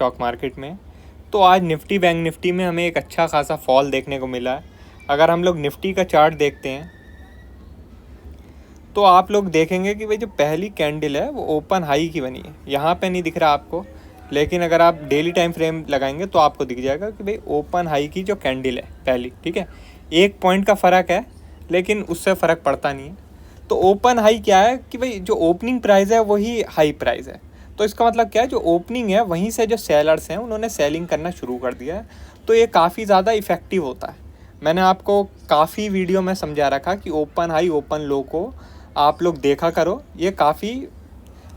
Stock market में। तो आज निफ्टी बैंक निफ्टी में हमें एक अच्छा खासा फॉल देखने को मिला है। अगर हम लोग निफ्टी का चार्ट देखते हैं तो आप लोग देखेंगे कि भाई जो पहली कैंडल है वो ओपन हाई की बनी है। यहाँ पे नहीं दिख रहा आपको, लेकिन अगर आप डेली टाइम फ्रेम लगाएंगे तो आपको दिख जाएगा कि भाई ओपन हाई की जो कैंडल है पहली, ठीक है, 1 पॉइंट का फ़र्क है लेकिन उससे फ़र्क पड़ता नहीं है। तो ओपन हाई क्या है कि भाई जो ओपनिंग प्राइस है वही हाई प्राइस है। तो इसका मतलब क्या है, जो ओपनिंग है वहीं से जो सेलर्स हैं उन्होंने सेलिंग करना शुरू कर दिया है। तो ये काफ़ी ज़्यादा इफ़ेक्टिव होता है। मैंने आपको काफ़ी वीडियो में समझा रखा कि ओपन हाई ओपन लो को आप लोग देखा करो, ये काफ़ी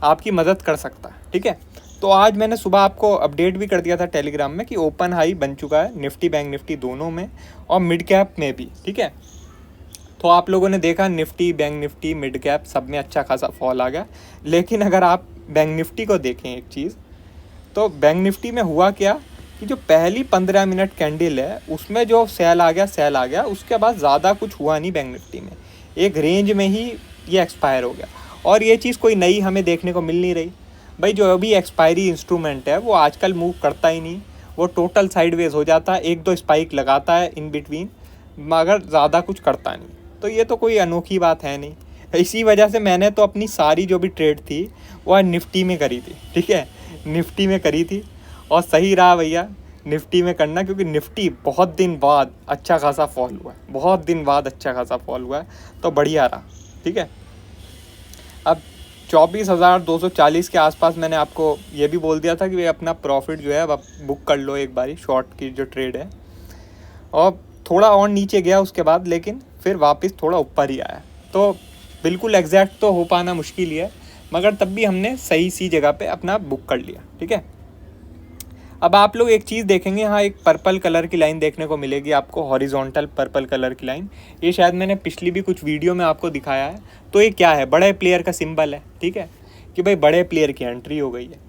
आपकी मदद कर सकता है, ठीक है। तो आज मैंने सुबह आपको अपडेट भी कर दिया था टेलीग्राम में कि ओपन हाई बन चुका है निफ्टी बैंक निफ्टी दोनों में और मिड कैप में भी, ठीक है। तो आप लोगों ने देखा Nifty bank Nifty mid cap सब में अच्छा खासा फॉल आ गया। लेकिन अगर आप बैंक निफ्टी को देखें एक चीज़, तो बैंक निफ्टी में हुआ क्या कि जो पहली 15 मिनट कैंडल है उसमें जो सेल आ गया, उसके बाद ज़्यादा कुछ हुआ नहीं बैंक निफ्टी में, एक रेंज में ही ये एक्सपायर हो गया। और ये चीज़ कोई नई हमें देखने को मिल नहीं रही। भाई जो अभी एक्सपायरी इंस्ट्रूमेंट है वो आजकल मूव करता ही नहीं, वो टोटल साइडवेज हो जाता है, 1-2 स्पाइक लगाता है इन बिटवीन, मगर ज़्यादा कुछ करता नहीं। तो ये तो कोई अनोखी बात है नहीं। इसी वजह से मैंने तो अपनी सारी जो भी ट्रेड थी वो निफ्टी में करी थी, ठीक है, निफ्टी में करी थी। और सही रहा भैया निफ्टी में करना, क्योंकि निफ्टी बहुत दिन बाद अच्छा खासा फॉल हुआ है, बहुत दिन बाद अच्छा खासा फॉल हुआ है, तो बढ़िया रहा, ठीक है। अब 24,240 के आसपास मैंने आपको ये भी बोल दिया था कि भाई अपना प्रॉफिट जो है अब बुक कर लो एक बारी, शॉर्ट की जो ट्रेड है। और थोड़ा और नीचे गया उसके बाद, लेकिन फिर वापस थोड़ा ऊपर ही आया। तो बिल्कुल एग्जैक्ट तो हो पाना मुश्किल ही है, मगर तब भी हमने सही सी जगह पे अपना बुक कर लिया, ठीक है। अब आप लोग एक चीज़ देखेंगे, यहाँ एक पर्पल कलर की लाइन देखने को मिलेगी आपको, हॉरिजॉन्टल पर्पल कलर की लाइन। ये शायद मैंने पिछली भी कुछ वीडियो में आपको दिखाया है। तो ये क्या है, बड़े प्लेयर का सिंबल है, ठीक है, कि भाई बड़े प्लेयर की एंट्री हो गई है।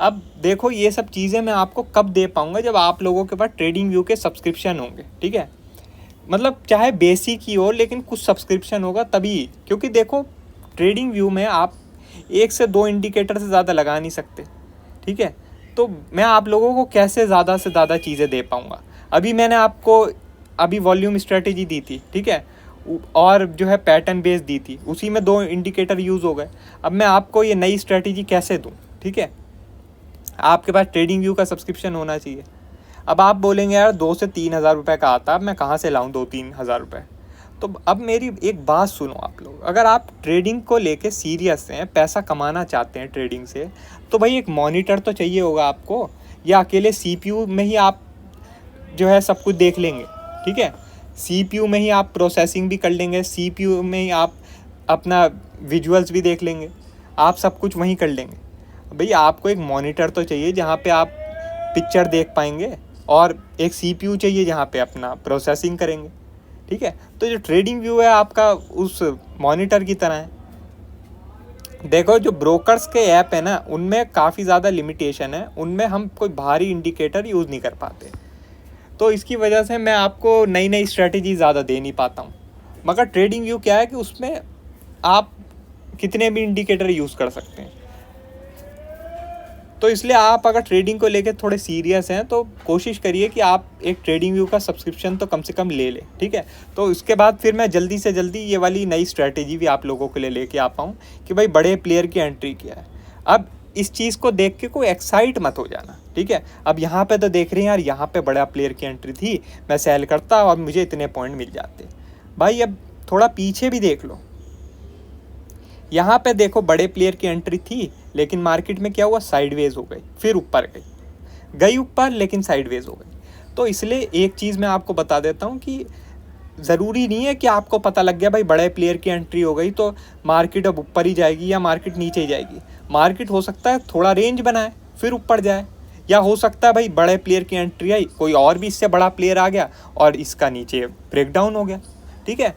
अब देखो ये सब चीज़ें मैं आपको कब दे पाऊँगा, जब आप लोगों के पास ट्रेडिंग व्यू के सब्सक्रिप्शन होंगे, ठीक है। मतलब चाहे बेसिक ही हो लेकिन कुछ सब्सक्रिप्शन होगा तभी, क्योंकि देखो ट्रेडिंग व्यू में आप 1 से 2 इंडिकेटर से ज़्यादा लगा नहीं सकते, ठीक है। तो मैं आप लोगों को कैसे ज़्यादा से ज़्यादा चीज़ें दे पाऊँगा। अभी मैंने आपको अभी वॉल्यूम स्ट्रेटेजी दी थी, ठीक है, और जो है पैटर्न बेस दी थी, उसी में 2 इंडिकेटर यूज़ हो गए। अब मैं आपको ये नई स्ट्रेटेजी कैसे दूँ, ठीक है। आपके पास ट्रेडिंग व्यू का सब्सक्रिप्शन होना चाहिए। अब आप बोलेंगे यार 2 से 3 हज़ार रुपये का आता है, मैं कहाँ से लाऊं 2-3 हज़ार रुपये। तो अब मेरी एक बात सुनो आप लोग, अगर आप ट्रेडिंग को लेके सीरियस हैं, पैसा कमाना चाहते हैं ट्रेडिंग से, तो भाई एक मॉनिटर तो चाहिए होगा आपको, या अकेले सीपीयू में ही आप जो है सब कुछ देख लेंगे, ठीक है। सीपीयू में ही आप प्रोसेसिंग भी कर लेंगे, सीपीयू में ही आप अपना विजुअल्स भी देख लेंगे, आप सब कुछ वहीं कर लेंगे। भैया आपको एक मॉनिटर तो चाहिए जहाँ पे आप पिक्चर देख पाएंगे, और एक सीपीयू चाहिए जहाँ पे अपना प्रोसेसिंग करेंगे, ठीक है। तो जो ट्रेडिंग व्यू है आपका उस मॉनिटर की तरह है। देखो जो ब्रोकर्स के ऐप है ना, उनमें काफ़ी ज़्यादा लिमिटेशन है, उनमें हम कोई भारी इंडिकेटर यूज़ नहीं कर पाते। तो इसकी वजह से मैं आपको नई नई स्ट्रेटेजी ज़्यादा दे नहीं पाता हूँ। मगर ट्रेडिंग व्यू क्या है कि उसमें आप कितने भी इंडिकेटर यूज़ कर सकते हैं। तो इसलिए आप अगर ट्रेडिंग को लेकर थोड़े सीरियस हैं तो कोशिश करिए कि आप एक ट्रेडिंग व्यू का सब्सक्रिप्शन तो कम से कम ले लें, ठीक है। तो उसके बाद फिर मैं जल्दी से जल्दी ये वाली नई स्ट्रैटेजी भी आप लोगों के लिए लेके आ पाऊँ कि भाई बड़े प्लेयर की एंट्री किया है। अब इस चीज़ को देख के कोई एक्साइट मत हो जाना, ठीक है। अब यहाँ पे तो देख रहे हैं यार, यहाँ पे बड़ा प्लेयर की एंट्री थी, मैं सेल करता और मुझे इतने पॉइंट मिल जाते। भाई अब थोड़ा पीछे भी देख लो, यहाँ पे देखो बड़े प्लेयर की एंट्री थी, लेकिन मार्केट में क्या हुआ, साइडवेज हो गई, फिर ऊपर गई ऊपर, लेकिन साइडवेज हो गई। तो इसलिए एक चीज़ मैं आपको बता देता हूँ कि ज़रूरी नहीं है कि आपको पता लग गया भाई बड़े प्लेयर की एंट्री हो गई तो मार्केट अब ऊपर ही जाएगी या मार्केट नीचे ही जाएगी। मार्केट हो सकता है थोड़ा रेंज बनाए फिर ऊपर जाए, या हो सकता है भाई बड़े प्लेयर की एंट्री आई, कोई और भी इससे बड़ा प्लेयर आ गया और इसका नीचे ब्रेकडाउन हो गया, ठीक है।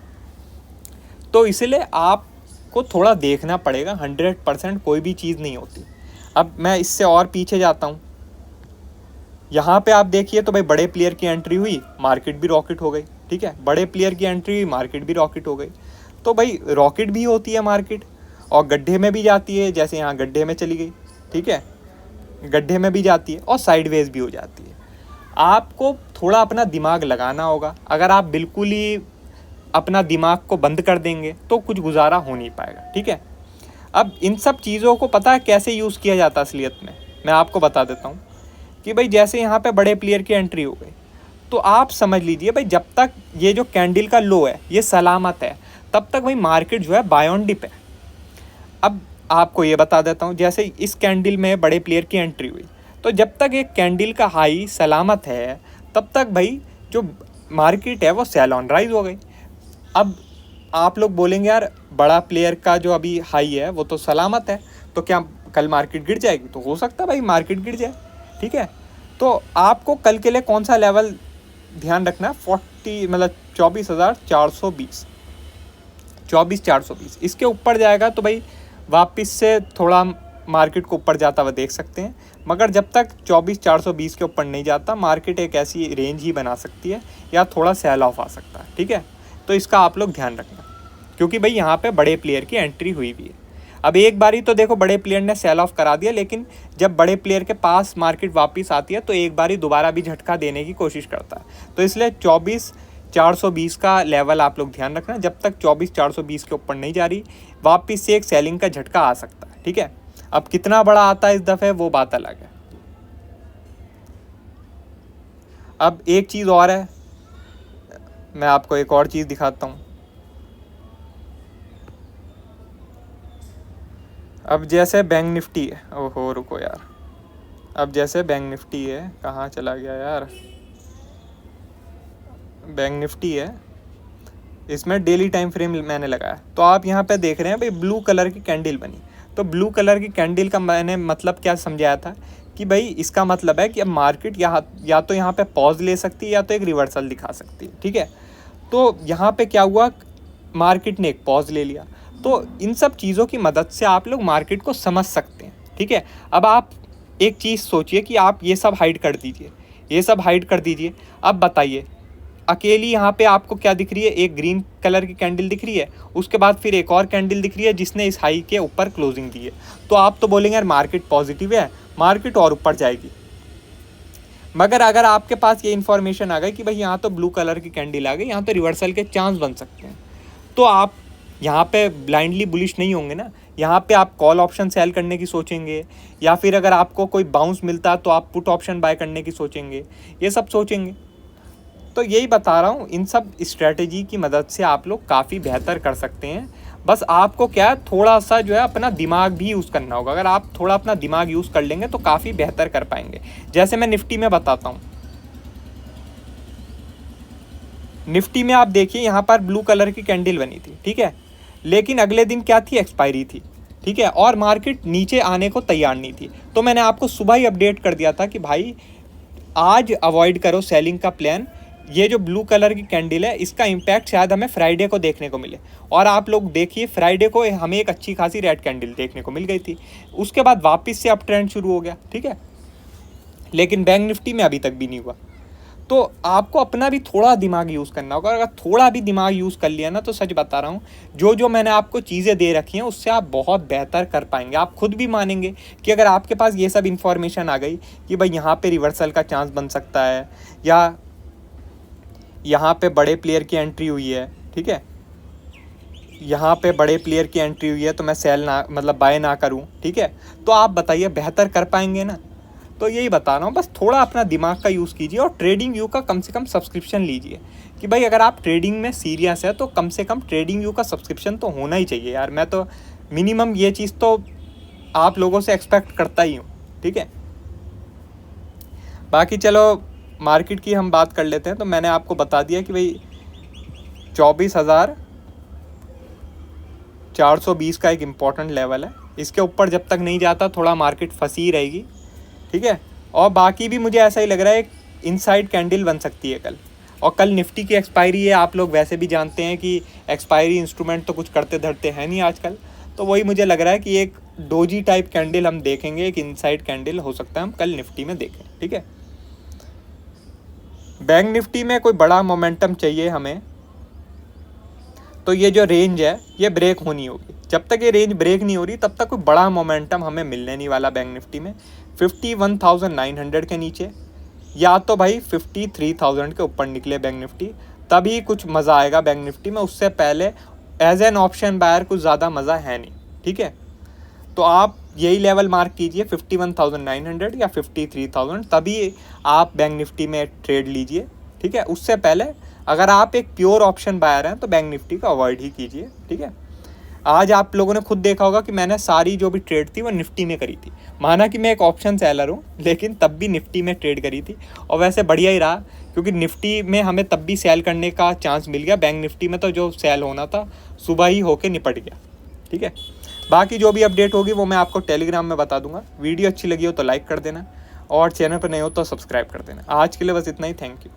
तो इसलिए आप को थोड़ा देखना पड़ेगा, 100% कोई भी चीज़ नहीं होती। अब मैं इससे और पीछे जाता हूँ, यहाँ पे आप देखिए तो भाई बड़े प्लेयर की एंट्री हुई, मार्केट भी रॉकेट हो गई, ठीक है। बड़े प्लेयर की एंट्री हुई, मार्केट भी रॉकेट हो गई। तो भाई रॉकेट भी होती है मार्केट, और गड्ढे में भी जाती है, जैसे यहाँ गड्ढे में चली गई, ठीक है। गड्ढे में भी जाती है और साइडवेज भी हो जाती है। आपको थोड़ा अपना दिमाग लगाना होगा। अगर आप बिल्कुल ही अपना दिमाग को बंद कर देंगे तो कुछ गुजारा हो नहीं पाएगा, ठीक है। अब इन सब चीज़ों को पता है कैसे यूज़ किया जाता है असलियत में, मैं आपको बता देता हूँ कि भाई जैसे यहाँ पे बड़े प्लेयर की एंट्री हो गई, तो आप समझ लीजिए भाई जब तक ये जो कैंडल का लो है ये सलामत है, तब तक भाई मार्केट जो है बाय ऑन डिप है। अब आपको ये बता देता हूँ, जैसे इस कैंडल में बड़े प्लेयर की एंट्री हुई, तो जब तक एक कैंडल का हाई सलामत है तब तक भाई जो मार्केट है वो सेल ऑन राइज हो गई। अब आप लोग बोलेंगे यार बड़ा प्लेयर का जो अभी हाई है वो तो सलामत है, तो क्या कल मार्केट गिर जाएगी? तो हो सकता है भाई मार्केट गिर जाए, ठीक है। तो आपको कल के लिए कौन सा लेवल ध्यान रखना है? 40 मतलब 24,420, 24,420 इसके ऊपर जाएगा तो भाई वापस से थोड़ा मार्केट को ऊपर जाता हुआ देख सकते हैं। मगर जब तक 24,420 के ऊपर नहीं जाता, मार्केट एक ऐसी रेंज ही बना सकती है या थोड़ा सेल ऑफ आ सकता है, ठीक है। तो इसका आप लोग ध्यान रखना, क्योंकि भाई यहाँ पे बड़े प्लेयर की एंट्री हुई भी है। अब एक बारी तो देखो बड़े प्लेयर ने सेल ऑफ करा दिया, लेकिन जब बड़े प्लेयर के पास मार्केट वापस आती है तो एक बारी दोबारा भी झटका देने की कोशिश करता है। तो इसलिए 24,420 का लेवल आप लोग ध्यान रखना। जब तक 24,420 के ऊपर नहीं जा रही, वापस से एक सेलिंग का झटका आ सकता है, ठीक है। अब कितना बड़ा आता है इस दफ़े वो बात अलग है। अब एक चीज़ और है, मैं आपको एक और चीज़ दिखाता हूँ। अब जैसे बैंक निफ्टी है, ओहो रुको यार, अब जैसे बैंक निफ्टी है, कहाँ चला गया यार, बैंक निफ्टी है, इसमें डेली टाइम फ्रेम मैंने लगाया, तो आप यहाँ पे देख रहे हैं भाई ब्लू कलर की कैंडल बनी। तो ब्लू कलर की कैंडल का मैंने मतलब क्या समझाया था कि भाई इसका मतलब है कि अब मार्केट या तो यहाँ पे पॉज ले सकती है या तो एक रिवर्सल दिखा सकती है, ठीक है। तो यहाँ पे क्या हुआ, मार्केट ने एक पॉज ले लिया। तो इन सब चीज़ों की मदद से आप लोग मार्केट को समझ सकते हैं, ठीक है। अब आप एक चीज़ सोचिए कि आप ये सब हाइड कर दीजिए, ये सब हाइड कर दीजिए। अब बताइए अकेली यहाँ पे आपको क्या दिख रही है? एक ग्रीन कलर की कैंडल दिख रही है, उसके बाद फिर एक और कैंडल दिख रही है जिसने इस हाई के ऊपर क्लोजिंग दी है। तो आप तो बोलेंगे यार मार्केट पॉजिटिव है, मार्केट और ऊपर जाएगी। मगर अगर आपके पास ये इन्फॉर्मेशन आ गई कि भाई यहाँ तो ब्लू कलर की कैंडल आ गई, यहाँ तो रिवर्सल के चांस बन सकते हैं, तो आप यहाँ पे ब्लाइंडली बुलिश नहीं होंगे ना। यहाँ पे आप कॉल ऑप्शन सेल करने की सोचेंगे, या फिर अगर आपको कोई बाउंस मिलता है तो आप पुट ऑप्शन बाय करने की सोचेंगे, ये सब सोचेंगे। तो यही बता रहा हूँ, इन सब स्ट्रैटेजी की मदद से आप लोग काफ़ी बेहतर कर सकते हैं। बस आपको क्या है, थोड़ा सा जो है अपना दिमाग भी यूज़ करना होगा। अगर आप थोड़ा अपना दिमाग यूज़ कर लेंगे तो काफ़ी बेहतर कर पाएंगे। जैसे मैं निफ्टी में बताता हूँ, निफ्टी में आप देखिए यहाँ पर ब्लू कलर की कैंडल बनी थी, ठीक है, लेकिन अगले दिन क्या थी, एक्सपायरी थी, ठीक है, और मार्केट नीचे आने को तैयार नहीं थी। तो मैंने आपको सुबह ही अपडेट कर दिया था कि भाई आज अवॉइड करो सेलिंग का प्लान। ये जो ब्लू कलर की कैंडल है इसका इम्पैक्ट शायद हमें फ्राइडे को देखने को मिले, और आप लोग देखिए फ्राइडे को हमें एक अच्छी खासी रेड कैंडल देखने को मिल गई थी। उसके बाद वापस से अप ट्रेंड शुरू हो गया, ठीक है, लेकिन बैंक निफ्टी में अभी तक भी नहीं हुआ। तो आपको अपना भी थोड़ा दिमाग यूज़ करना होगा। अगर थोड़ा भी दिमाग यूज़ कर लिया ना, तो सच बता रहा हूँ, जो जो मैंने आपको चीज़ें दे रखी हैं उससे आप बहुत बेहतर कर पाएंगे। आप खुद भी मानेंगे कि अगर आपके पास ये सब इन्फॉर्मेशन आ गई कि भाई यहाँ पे रिवर्सल का चांस बन सकता है, या यहाँ पे बड़े प्लेयर की एंट्री हुई है, ठीक है, यहाँ पे बड़े प्लेयर की एंट्री हुई है, तो मैं सेल ना मतलब बाय ना करूँ, ठीक है, तो आप बताइए बेहतर कर पाएंगे ना। तो यही बता रहा हूँ, बस थोड़ा अपना दिमाग का यूज़ कीजिए और ट्रेडिंग व्यू का कम से कम सब्सक्रिप्शन लीजिए कि भाई अगर आप ट्रेडिंग में सीरियस है तो कम से कम ट्रेडिंग व्यू का सब्सक्रिप्शन तो होना ही चाहिए यार। मैं तो मिनिमम ये चीज़ तो आप लोगों से एक्सपेक्ट करता ही हूँ, ठीक है। बाकी चलो मार्केट की हम बात कर लेते हैं। तो मैंने आपको बता दिया कि भाई 24,420 का एक इम्पॉर्टेंट लेवल है। इसके ऊपर जब तक नहीं जाता थोड़ा मार्केट फंसी रहेगी, ठीक है। और बाकी भी मुझे ऐसा ही लग रहा है एक इनसाइड कैंडल बन सकती है कल। और कल निफ्टी की एक्सपायरी है, आप लोग वैसे भी जानते हैं कि एक्सपायरी इंस्ट्रूमेंट तो कुछ करते धरते हैं नहीं आजकल। तो वही मुझे लग रहा है कि एक डोजी टाइप कैंडल हम देखेंगे, एक इनसाइड कैंडल हो सकता है हम कल निफ्टी में देखें, ठीक है। बैंक निफ्टी में कोई बड़ा मोमेंटम चाहिए हमें, तो ये जो रेंज है ये ब्रेक होनी होगी। जब तक ये रेंज ब्रेक नहीं हो रही तब तक कोई बड़ा मोमेंटम हमें मिलने नहीं वाला बैंक निफ्टी में। 51,900 के नीचे, या तो भाई 53,000 के ऊपर निकले बैंक निफ्टी, तभी कुछ मज़ा आएगा बैंक निफ्टी में। उससे पहले एज एन ऑप्शन बायर कुछ ज़्यादा मज़ा है नहीं, ठीक है। तो आप यही लेवल मार्क कीजिए 51,900 या 53,000, तभी आप बैंक निफ्टी में ट्रेड लीजिए, ठीक है। उससे पहले अगर आप एक प्योर ऑप्शन बायर हैं तो बैंक निफ्टी को अवॉइड ही कीजिए, ठीक है। आज आप लोगों ने खुद देखा होगा कि मैंने सारी जो भी ट्रेड थी वो निफ्टी में करी थी। माना कि मैं एक ऑप्शन सेलर हूँ, लेकिन तब भी निफ्टी में ट्रेड करी थी, और वैसे बढ़िया ही रहा, क्योंकि निफ्टी में हमें तब भी सेल करने का चांस मिल गया। बैंक निफ्टी में तो जो सेल होना था सुबह ही होके निपट गया, ठीक है। बाकी जो भी अपडेट होगी वो मैं आपको टेलीग्राम में बता दूंगा। वीडियो अच्छी लगी हो तो लाइक कर देना, और चैनल पर नए हो तो सब्सक्राइब कर देना। आज के लिए बस इतना ही, थैंक यू।